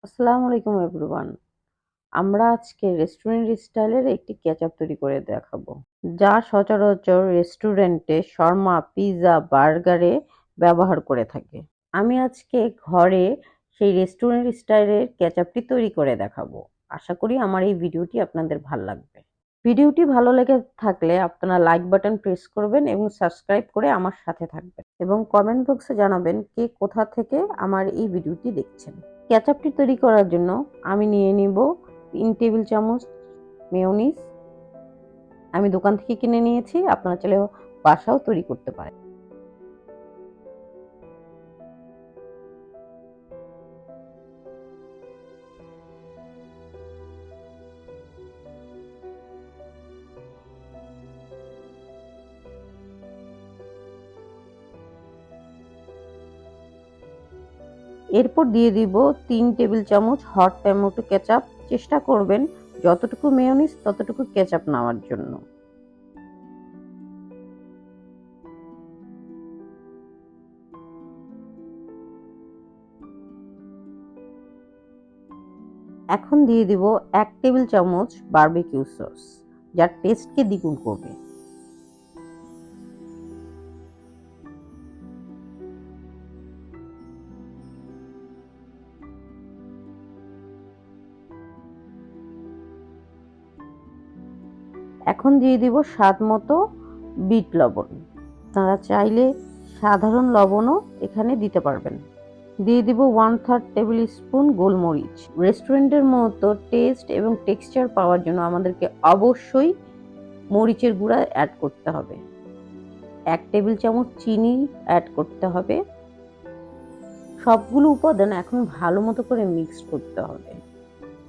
আসসালামু আলাইকুম এভরিওয়ান। আমরা আজকে রেস্টুরেন্ট স্টাইলের একটি কেচাপ তৈরি করে দেখাবো, যা সচরাচর রেস্টুরেন্টে শর্মা, পিৎজা, বার্গারে ব্যবহার করে থাকে। আমি আজকে ঘরে সেই রেস্টুরেন্ট স্টাইলের কেচাপটি তৈরি করে দেখাবো। আশা করি আমার এই ভিডিওটি আপনাদের ভালো লাগবে। ভিডিওটি ভালো লেগে থাকলে আপনারা লাইক বাটন প্রেস করবেন এবং সাবস্ক্রাইব করে আমার সাথে থাকবেন এবং কমেন্ট বক্সে জানাবেন কে কোথা থেকে আমার এই ভিডিওটি দেখছেন। কেচাপটি তৈরি করার জন্য আমি নিয়ে নিব 3 টেবিল চামচ মেয়োনিজ। আমি দোকান থেকে কিনে নিয়েছি, আপনারা চাইলে বাসাও তৈরি করতে পারেন। এরপর দিয়ে দিব 3 টেবিল চামচ হট টমেটো কেচাপ। চেষ্টা করবেন যতটুকু মেয়োনিজ ততটুকু কেচাপ নেওয়ার জন্য। এখন দিয়ে দিব 1 টেবিল চামচ বারবিকিউ সস, যার টেস্টকে দ্বিগুণ করবে। এখন দিয়ে দিব স্বাদ মতো বিট লবণ। আপনারা চাইলে সাধারণ লবণও এখানে দিতে পারবেন। দিয়ে দিব 1/3 টেবিল স্পুন গোলমরিচ। রেস্টুরেন্টের মতো টেস্ট এবং টেক্সচার পাওয়ার জন্য আমাদেরকে অবশ্যই মরিচের গুঁড়া অ্যাড করতে হবে। 1 টেবিল চামচ চিনি অ্যাড করতে হবে। সবগুলো উপাদান এখন ভালো মতো করে মিক্স করতে হবে।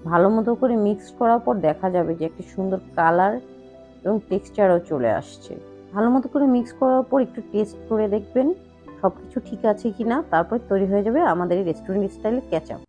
ভালো মতো করে মিক্স করার পর দেখা যাবে যে একটা সুন্দর কালার এবং টেক্সচারও চলে আসছে। ভালো মতো করে মিক্স করার পর একটু টেস্ট করে দেখবেন সবকিছু ঠিক আছে কিনা, তারপর তৈরি হয়ে যাবে আমাদের এই রেস্টুরেন্ট স্টাইলের কেচাপ।